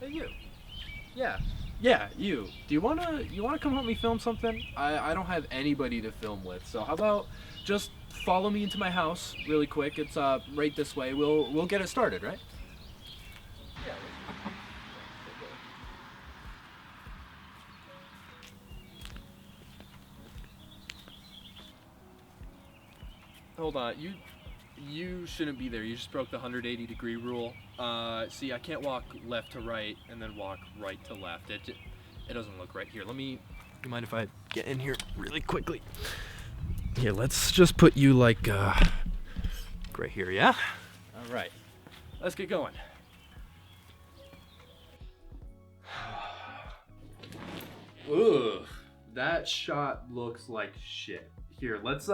Hey, you. Yeah. Yeah, you. Do you wanna come help me film something? I don't have anybody to film with, so how about just follow me into my house really quick? It's right this way. We'll get it started, right? Yeah. Hold on. You shouldn't be there. You just broke the 180-degree rule. See, I can't walk left to right and then walk right to left. It doesn't look right. Here, let me. You mind if I get in here really quickly? Here, let's just put you like right here, yeah? All right. Let's get going. Ugh, that shot looks like shit. Here, let's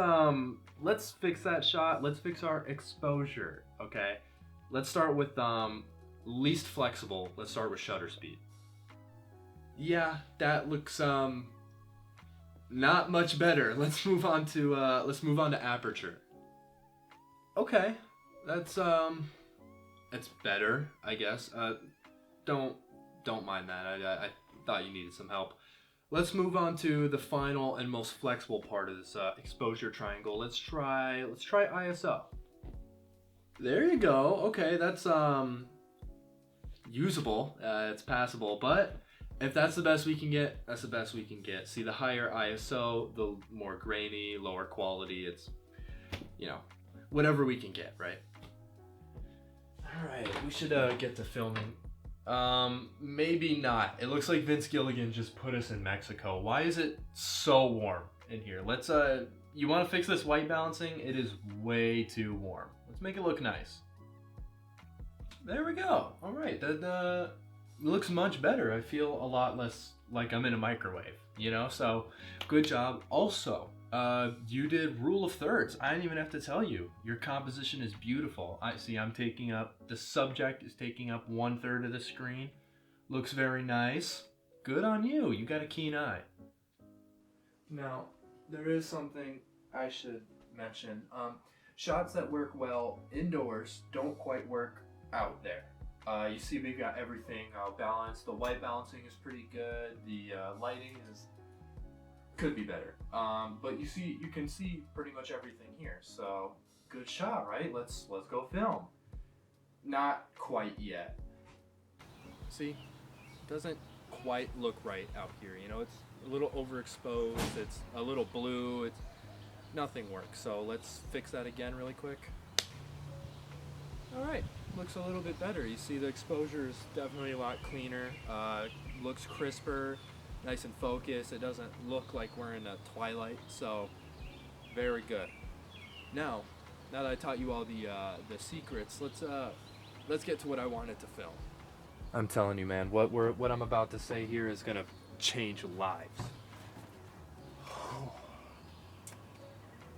fix that shot. Let's fix our exposure, okay? Let's start with least flexible. Let's start with shutter speed. Yeah, that looks not much better. Let's move on to aperture. Okay. That's better, I guess. Don't don't mind that. I thought you needed some help. Let's move on to the final and most flexible part of this exposure triangle. Let's try ISO. There you go. Okay, that's usable. It's passable, but if that's the best we can get, that's the best we can get. See, the higher ISO, the more grainy, lower quality. It's, you know, whatever we can get, right? All right, we should get to filming. Maybe not. It looks like Vince Gilligan just put us in Mexico. Why is it so warm in here? Let's you want to fix this white balancing? It is way too warm. Let's make it look nice. There we go. All right, that looks much better. I feel a lot less like I'm in a microwave, you know? So, good job. Also, you did rule of thirds. I didn't even have to tell you. Your composition is beautiful. I see the subject is taking up 1/3 of the screen. Looks very nice. Good on you. You got a keen eye. Now, there is something I should mention. Shots that work well indoors don't quite work out there. You see we've got everything balanced. The white balancing is pretty good. The lighting could be better. But you can see pretty much everything here. So good shot, right? Let's go film. Not quite yet. See, it doesn't quite look right out here. You know, it's a little overexposed. It's a little blue. It's nothing works. So let's fix that again really quick. All right, looks a little bit better. You see the exposure is definitely a lot cleaner. Looks crisper, nice and focused. It doesn't look like we're in a twilight, so very good. Now that I taught you all the secrets, let's get to what I wanted to film. I'm telling you, man, what I'm about to say here is gonna change lives.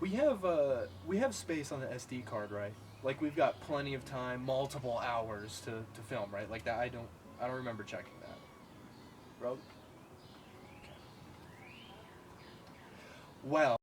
We have space on the SD card, right? Like we've got plenty of time, multiple hours to film, right? Like that. I don't remember checking that. Bro. Okay. Well.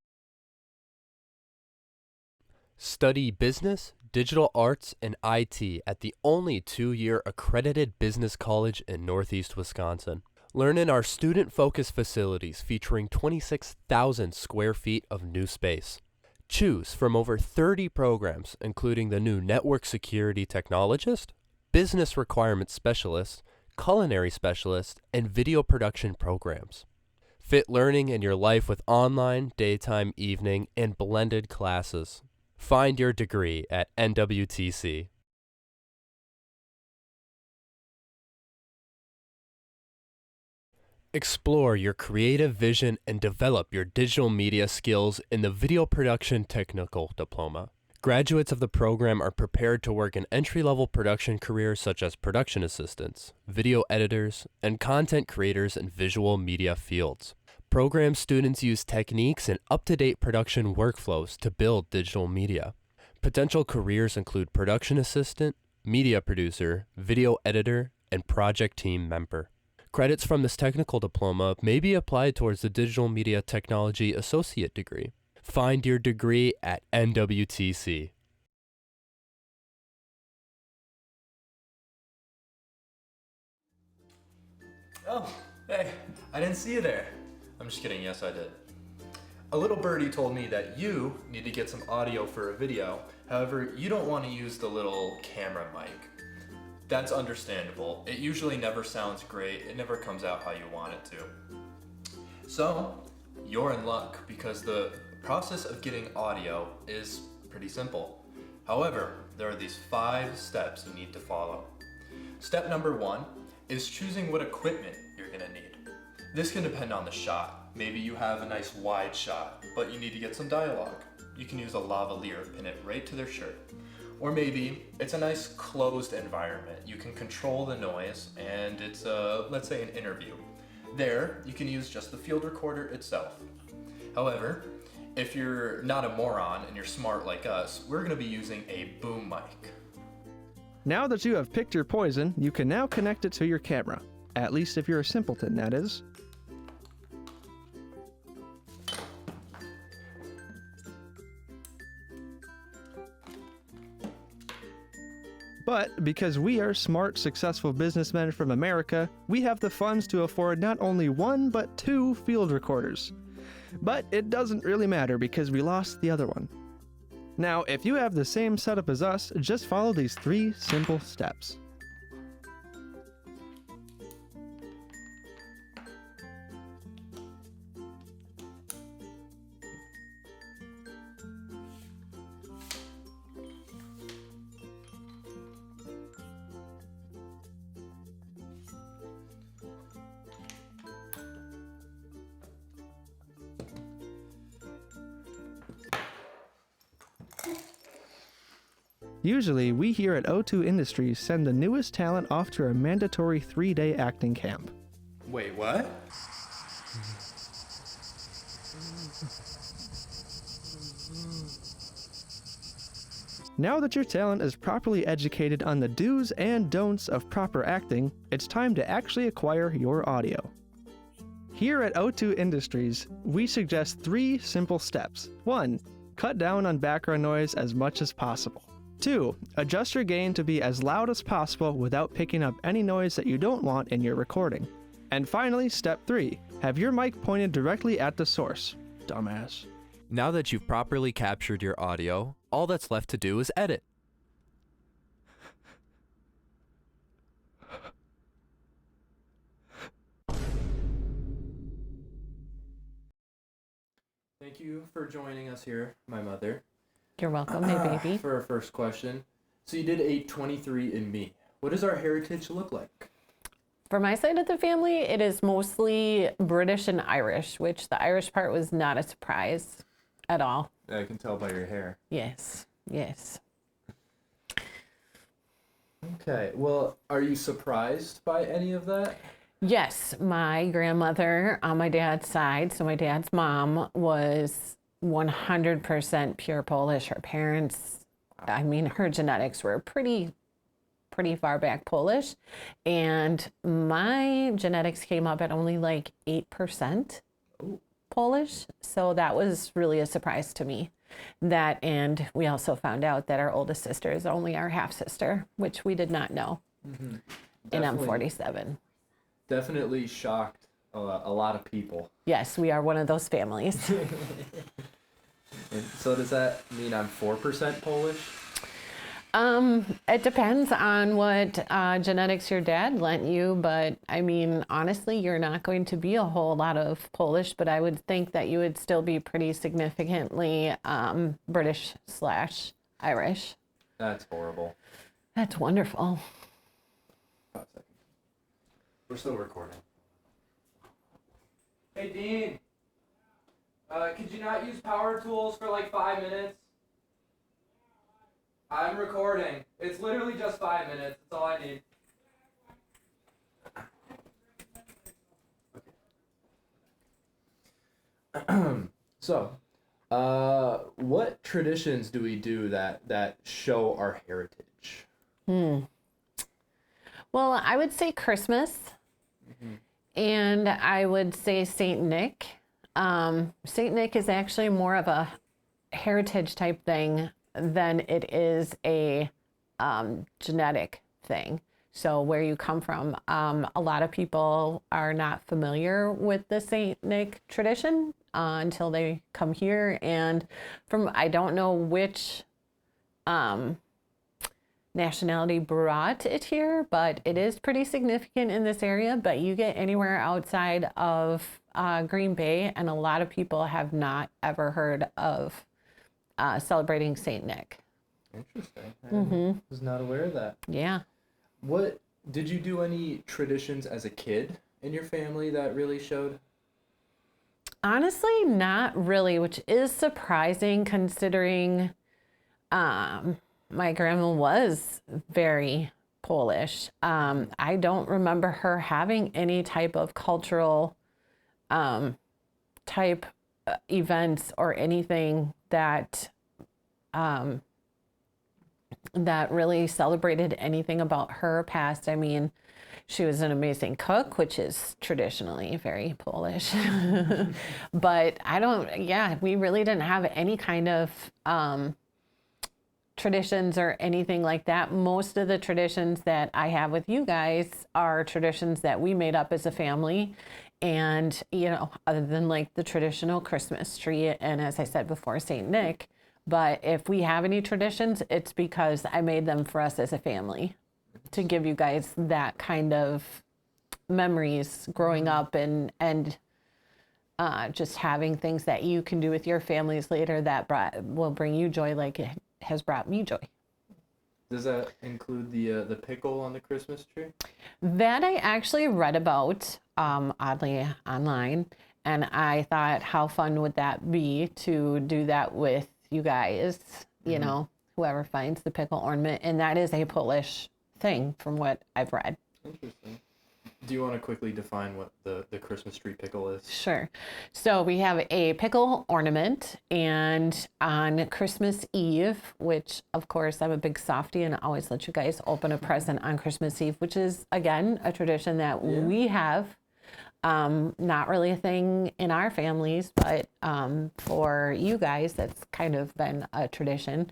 Study business, digital arts, and IT at the only 2-year accredited business college in Northeast Wisconsin. Learn in our student-focused facilities featuring 26,000 square feet of new space. Choose from over 30 programs, including the new Network Security Technologist, Business Requirements Specialist, Culinary Specialist, and Video Production programs. Fit learning in your life with online, daytime, evening, and blended classes. Find your degree at NWTC. Explore your creative vision and develop your digital media skills in the Video Production Technical Diploma. Graduates of the program are prepared to work in entry-level production careers such as production assistants, video editors, and content creators in visual media fields. Program students use techniques and up-to-date production workflows to build digital media. Potential careers include production assistant, media producer, video editor, and project team member. Credits from this technical diploma may be applied towards the Digital Media Technology Associate degree. Find your degree at NWTC. Oh, hey, I didn't see you there. I'm just kidding, yes I did. A little birdie told me that you need to get some audio for a video. However, you don't want to use the little camera mic. That's understandable. It usually never sounds great. It never comes out how you want it to. So, you're in luck because the process of getting audio is pretty simple. However, there are these 5 steps you need to follow. Step number 1 is choosing what equipment you're gonna need. This can depend on the shot. Maybe you have a nice wide shot, but you need to get some dialogue. You can use a lavalier, pin it right to their shirt. Or maybe it's a nice closed environment. You can control the noise and it's let's say an interview. There, you can use just the field recorder itself. However, if you're not a moron and you're smart like us, we're gonna be using a boom mic. Now that you have picked your poison, you can now connect it to your camera. At least if you're a simpleton, that is. But because we are smart, successful businessmen from America, we have the funds to afford not only 1, but 2 field recorders. But it doesn't really matter because we lost the other one. Now, if you have the same setup as us, just follow these 3 simple steps. Usually, we here at O2 Industries send the newest talent off to a mandatory 3-day acting camp. Wait, what? Now that your talent is properly educated on the do's and don'ts of proper acting, it's time to actually acquire your audio. Here at O2 Industries, we suggest 3 simple steps. 1. Cut down on background noise as much as possible. 2. Adjust your gain to be as loud as possible without picking up any noise that you don't want in your recording. And finally, step 3. Have your mic pointed directly at the source. Dumbass. Now that you've properly captured your audio, all that's left to do is edit. Thank you for joining us here, my mother. You're welcome, my baby. For our first question, so you did a 23andMe. What does our heritage look like? For my side of the family, it is mostly British and Irish, which the Irish part was not a surprise at all. I can tell by your hair. Yes, yes. Okay, well, are you surprised by any of that? Yes, my grandmother on my dad's side, so my dad's mom, was 100% pure Polish. Her parents, I mean, her genetics were pretty far back Polish. And my genetics came up at only like 8% Polish. So that was really a surprise to me. That, and we also found out that our oldest sister is only our half sister, which we did not know. Mm-hmm. And I'm 47. Definitely shocked a lot of people. Yes, we are one of those families. And so does that mean I'm 4% Polish? It depends on what genetics your dad lent you, but I mean, honestly, you're not going to be a whole lot of Polish, but I would think that you would still be pretty significantly British/Irish. That's horrible. That's wonderful. We're still recording. Hey, Dean. Could you not use power tools for like 5 minutes? I'm recording. It's literally just 5 minutes. That's all I need. So, what traditions do we do that show our heritage? Well, I would say Christmas, and I would say Saint Nick. Saint Nick is actually more of a heritage type thing than it is a genetic thing. So where you come from, a lot of people are not familiar with the Saint Nick tradition until they come here. And I don't know which nationality brought it here, but it is pretty significant in this area. But you get anywhere outside of Green Bay, and a lot of people have not ever heard of celebrating Saint Nick. Interesting. I was not aware of that. Yeah. What did you do any traditions as a kid in your family that really showed? Honestly, not really, which is surprising considering my grandma was very Polish. I don't remember her having any type of cultural type events or anything that that really celebrated anything about her past. I mean, she was an amazing cook, which is traditionally very Polish. But we really didn't have any kind of traditions or anything like that. Most of the traditions that I have with you guys are traditions that we made up as a family. And, other than like the traditional Christmas tree, and as I said before, Saint Nick. But if we have any traditions, it's because I made them for us as a family to give you guys that kind of memories growing up and just having things that you can do with your families later that will bring you joy like it has brought me joy. Does that include the pickle on the Christmas tree? That I actually read about, oddly, online. And I thought, how fun would that be to do that with you guys, whoever finds the pickle ornament. And that is a Polish thing from what I've read. Interesting. Do you want to quickly define what the Christmas tree pickle is? Sure. So we have a pickle ornament, and on Christmas Eve, which of course I'm a big softie and I always let you guys open a present on Christmas Eve, which is again a tradition that we have. Not really a thing in our families, but for you guys, that's kind of been a tradition.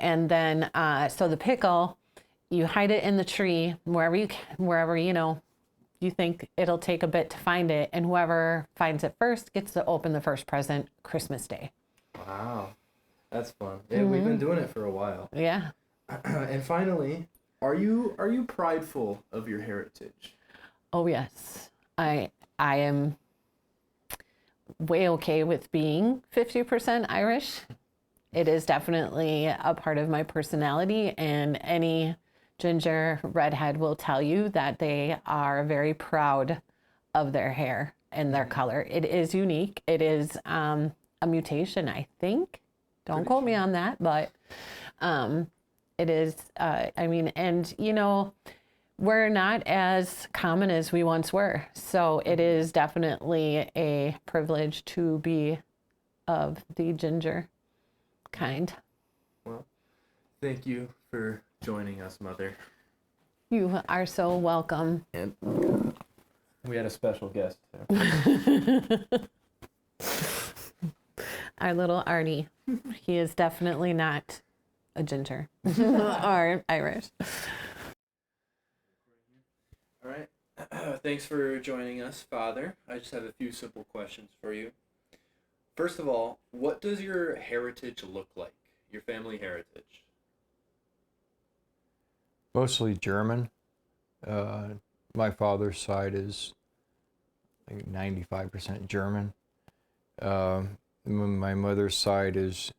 And then, so the pickle, you hide it in the tree wherever you think it'll take a bit to find it, and whoever finds it first gets to open the first present Christmas Day. Wow, that's fun. Yeah, we've been doing it for a while. Yeah. And finally, are you prideful of your heritage? Oh yes, I am way okay with being 50% Irish. It is definitely a part of my personality, and any ginger redhead will tell you that they are very proud of their hair and their color. It is unique. It is a mutation, I think. Don't quote me on that, but it is, we're not as common as we once were. So it is definitely a privilege to be of the ginger kind. Well, thank you for joining us, Mother. You are so welcome. And we had a special guest too. Our little Arnie. He is definitely not a ginger or Irish. All right. Thanks for joining us, Father. I just have a few simple questions for you. First of all, what does your heritage look like? Your family heritage? Mostly German. My father's side is like 95% German. My mother's side is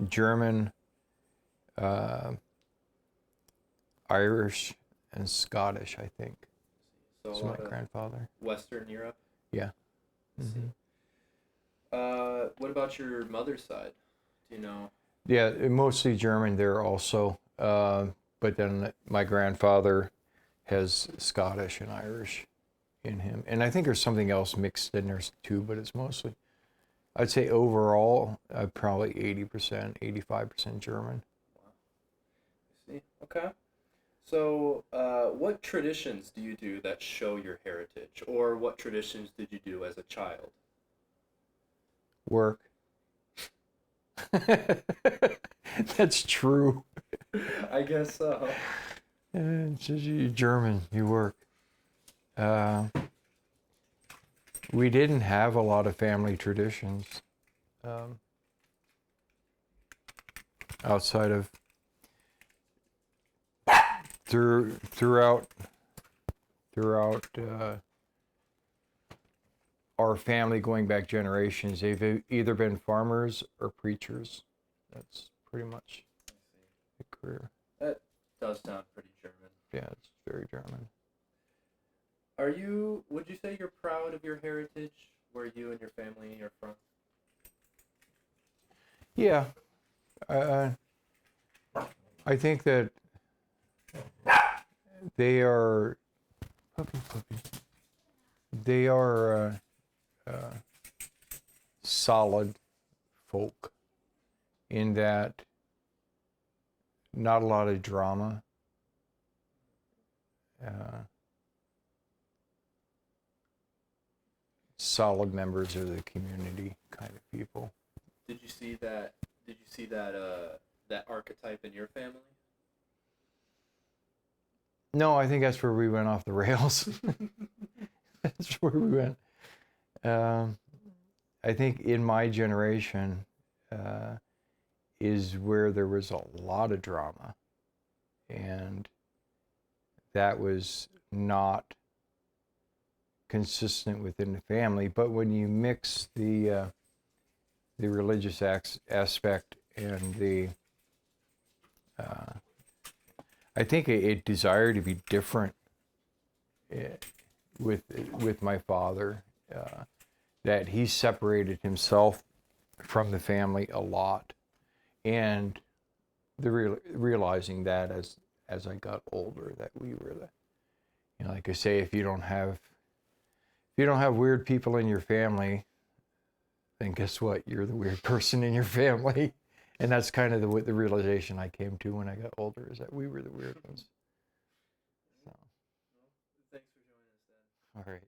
German, Irish, and Scottish, I think. So my grandfather. Western Europe? Yeah. Mm-hmm. What about your mother's side? Do you know? Yeah, mostly German there also. But then my grandfather has Scottish and Irish in him. And I think there's something else mixed in there too, but it's mostly, I'd say overall, probably 80%, 85% German. Wow. I see. Okay. So what traditions do you do that show your heritage? Or what traditions did you do as a child? Work. That's true. I guess so. It says you're German, you work. We didn't have a lot of family traditions outside of throughout our family going back generations. They've either been farmers or preachers. That's pretty much the career. That does sound pretty German. Yeah, it's very German. Would you say you're proud of your heritage, where you and your family are from? Yeah. I think that they are solid folk in that not a lot of drama. Solid members of the community kind of people. Did you see that that archetype in your family? No, I think that's where we went off the rails. That's where we went. I think in my generation is where there was a lot of drama, and that was not consistent within the family. But when you mix the religious aspect and the I think a desire to be different with my father, that he separated himself from the family a lot, and realizing that as I got older, that we were like I say, if you don't have weird people in your family, then guess what? You're the weird person in your family. And that's kind of the realization I came to when I got older, is that we were the weird ones. So. Thanks for joining us, Dad. All right.